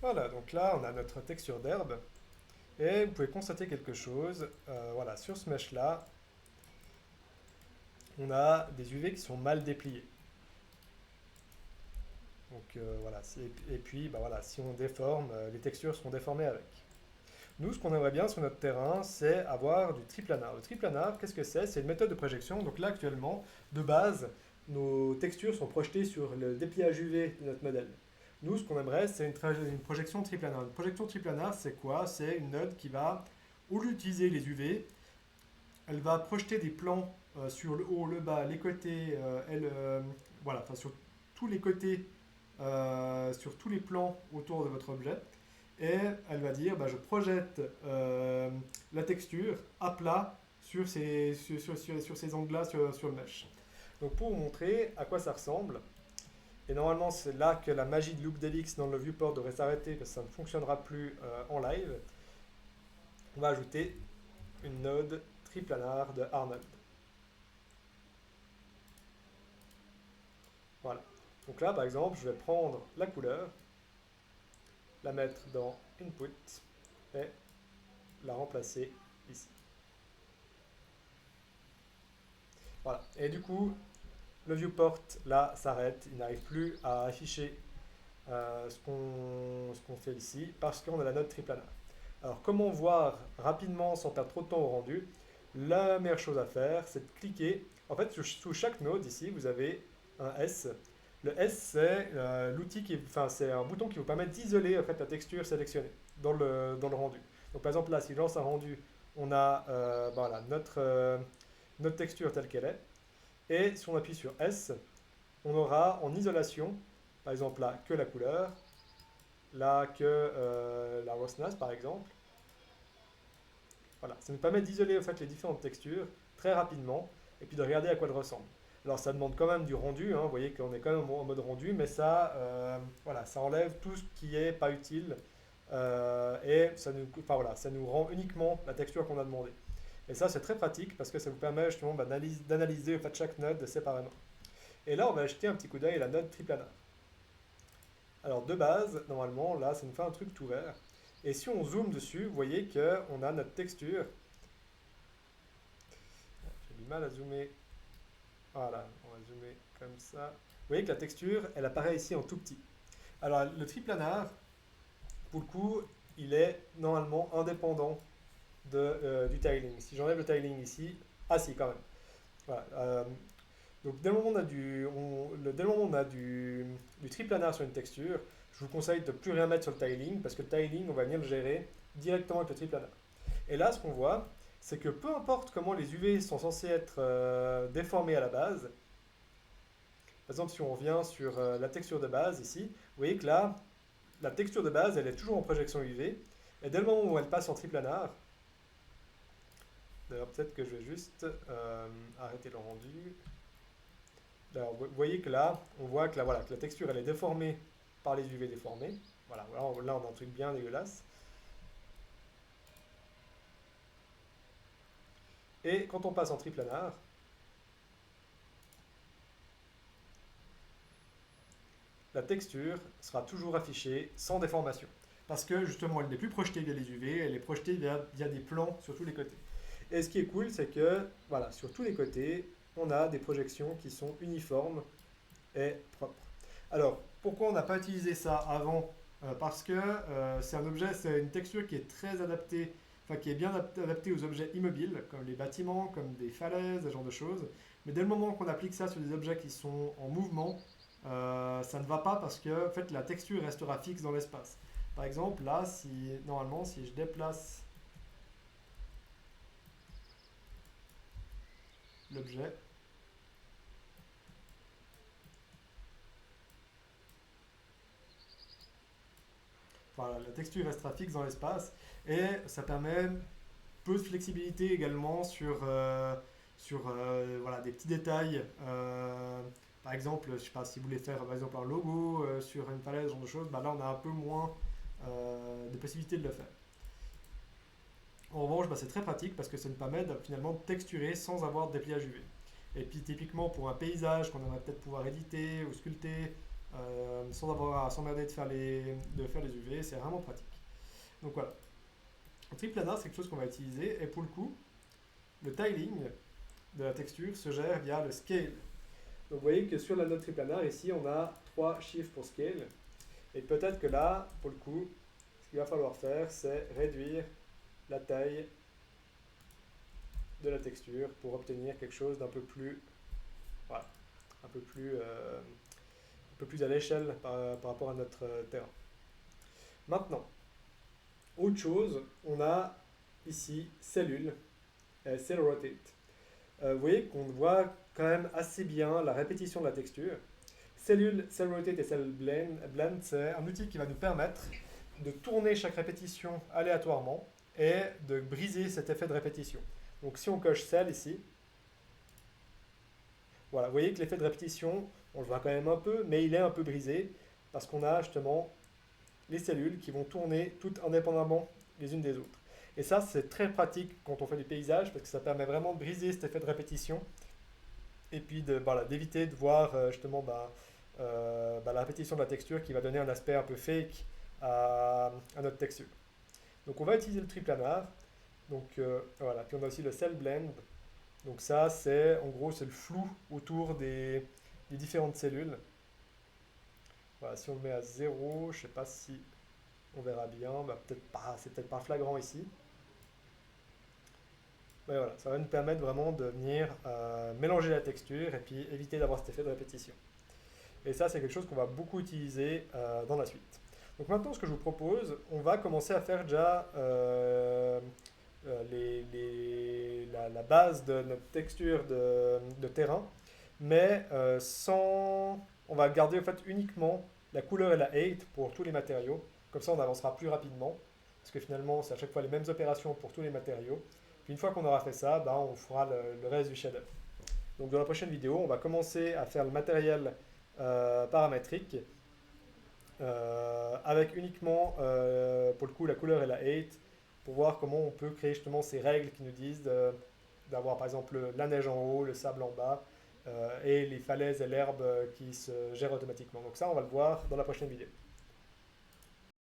Voilà, donc là, on a notre texture d'herbe. Et vous pouvez constater quelque chose. Voilà, sur ce mesh-là, on a des UV qui sont mal dépliés. Donc voilà, et puis bah, voilà, si on déforme, les textures seront déformées avec. Nous, ce qu'on aimerait bien sur notre terrain, c'est avoir du triplanar. Le triplanar, qu'est-ce que c'est? C'est une méthode de projection. Donc là, actuellement, de base, nos textures sont projetées sur le dépliage UV de notre modèle. Nous, ce qu'on aimerait, c'est une projection triplanar. Une projection triplanar, c'est quoi? C'est une node qui va, au lieu d'utiliser les UV, elle va projeter des plans sur le haut, le bas, les côtés, voilà, enfin sur tous les côtés, sur tous les plans autour de votre objet. Et elle va dire, bah, je projette la texture à plat sur ces angles-là, sur le mesh. Donc pour vous montrer à quoi ça ressemble, et normalement c'est là que la magie de LoopDelix dans le viewport devrait s'arrêter parce que ça ne fonctionnera plus en live, on va ajouter une node triplanar de Arnold. Voilà. Donc là, par exemple, je vais prendre la couleur, la mettre dans Input et la remplacer ici. Voilà. Et du coup, le viewport, là, s'arrête. Il n'arrive plus à afficher ce qu'on fait ici parce qu'on a la node triplanar. Alors, comment voir rapidement sans perdre trop de temps au rendu? La meilleure chose à faire, c'est de cliquer. En fait, sous chaque node ici, vous avez un S. Le S, c'est l'outil enfin, c'est un bouton qui vous permet d'isoler en fait, la texture sélectionnée dans le rendu. Donc, par exemple, là, si je lance un rendu, on a voilà, notre texture telle qu'elle est. Et si on appuie sur S, on aura en isolation, par exemple là, que la couleur, là, que la roughness, par exemple. Voilà, ça nous permet d'isoler en fait, les différentes textures très rapidement et puis de regarder à quoi elles ressemblent. Alors ça demande quand même du rendu, hein, vous voyez qu'on est quand même en mode rendu, mais ça, voilà, ça enlève tout ce qui est pas utile et enfin, voilà, ça nous rend uniquement la texture qu'on a demandé. Et ça c'est très pratique parce que ça vous permet justement d'analyser en fait, chaque node séparément. Et là on va jeter un petit coup d'œil à la node triplanar. Alors de base, normalement, là ça nous fait un truc tout vert. Et si on zoome dessus, vous voyez qu'on a notre texture. J'ai du mal à zoomer. Voilà, on va zoomer comme ça. Vous voyez que la texture, elle apparaît ici en tout petit. Alors, le triplanar, pour le coup, il est normalement indépendant du tiling. Si j'enlève le tiling ici, ah si, quand même. Voilà, donc, dès le moment où on a dès le moment où on a du triplanar sur une texture, je vous conseille de ne plus rien mettre sur le tiling parce que le tiling, on va venir le gérer directement avec le triplanar. Et là, ce qu'on voit, c'est que peu importe comment les UV sont censés être déformés à la base, par exemple, si on revient sur la texture de base ici, vous voyez que là, la texture de base, elle est toujours en projection UV. Et dès le moment où elle passe en triplanar, d'ailleurs, peut-être que je vais juste arrêter le rendu. Alors, vous voyez que là, on voit que voilà, que la texture, elle est déformée par les UV déformés. Voilà, là, on a un truc bien dégueulasse. Et quand on passe en triplanar, la texture sera toujours affichée sans déformation. Parce que justement, elle n'est plus projetée via les UV, elle est projetée via des plans sur tous les côtés. Et ce qui est cool, c'est que voilà, sur tous les côtés, on a des projections qui sont uniformes et propres. Alors, pourquoi on n'a pas utilisé ça avant? Parce que c'est un objet, c'est une texture qui est très adaptée, enfin qui est bien adaptée aux objets immobiles, comme les bâtiments, comme des falaises, ce genre de choses. Mais dès le moment qu'on applique ça sur des objets qui sont en mouvement, ça ne va pas parce que en fait, la texture restera fixe dans l'espace. Par exemple, là, normalement, si je déplace l'objet, voilà, la texture restera fixe dans l'espace et ça permet peu de flexibilité également sur voilà, des petits détails. Par exemple, je sais pas, si vous voulez faire par exemple un logo sur une falaise, ce genre de choses, bah là on a un peu moins de possibilités de le faire. En revanche, bah, c'est très pratique parce que ça nous permet finalement de texturer sans avoir de dépliage UV. Et puis typiquement pour un paysage qu'on aimerait peut-être pouvoir éditer ou sculpter, sans avoir à s'emmerder de faire les UV, c'est vraiment pratique. Donc voilà, le triplanar c'est quelque chose qu'on va utiliser et pour le coup, le tiling de la texture se gère via le scale. Donc vous voyez que sur la note triplanar ici on a 3 chiffres pour scale et peut-être que là, pour le coup, ce qu'il va falloir faire c'est réduire la taille de la texture pour obtenir quelque chose d'un peu plus, voilà, un peu plus à l'échelle par rapport à notre terrain. Maintenant, autre chose, on a ici cellule, cell rotate. Vous voyez qu'on voit quand même assez bien la répétition de la texture. Cellule, cell rotate et cell blend, c'est un outil qui va nous permettre de tourner chaque répétition aléatoirement et de briser cet effet de répétition. Donc si on coche cell ici, voilà, vous voyez que l'effet de répétition, on le voit quand même un peu, mais il est un peu brisé parce qu'on a justement les cellules qui vont tourner toutes indépendamment les unes des autres. Et ça, c'est très pratique quand on fait du paysage parce que ça permet vraiment de briser cet effet de répétition et puis voilà, d'éviter de voir justement la répétition de la texture qui va donner un aspect un peu fake à notre texture. Donc on va utiliser le triplanar. Donc voilà, puis on a aussi le cell blend. Donc ça, c'est en gros c'est le flou autour des différentes cellules. Voilà, si on le met à 0, je ne sais pas si on verra bien, bah, peut-être pas, c'est peut-être pas flagrant ici. Mais voilà, ça va nous permettre vraiment de venir mélanger la texture et puis éviter d'avoir cet effet de répétition. Et ça, c'est quelque chose qu'on va beaucoup utiliser dans la suite. Donc maintenant, ce que je vous propose, on va commencer à faire déjà la base de notre texture de terrain, mais sans... On va garder en fait uniquement la couleur et la height pour tous les matériaux. Comme ça, on avancera plus rapidement, parce que finalement, c'est à chaque fois les mêmes opérations pour tous les matériaux. Puis une fois qu'on aura fait ça, ben, on fera le reste du shader. Donc dans la prochaine vidéo, on va commencer à faire le matériel paramétrique avec uniquement, pour le coup, la couleur et la height pour voir comment on peut créer justement ces règles qui nous disent d'avoir par exemple la neige en haut, le sable en bas et les falaises et l'herbe qui se gèrent automatiquement. Donc ça, on va le voir dans la prochaine vidéo.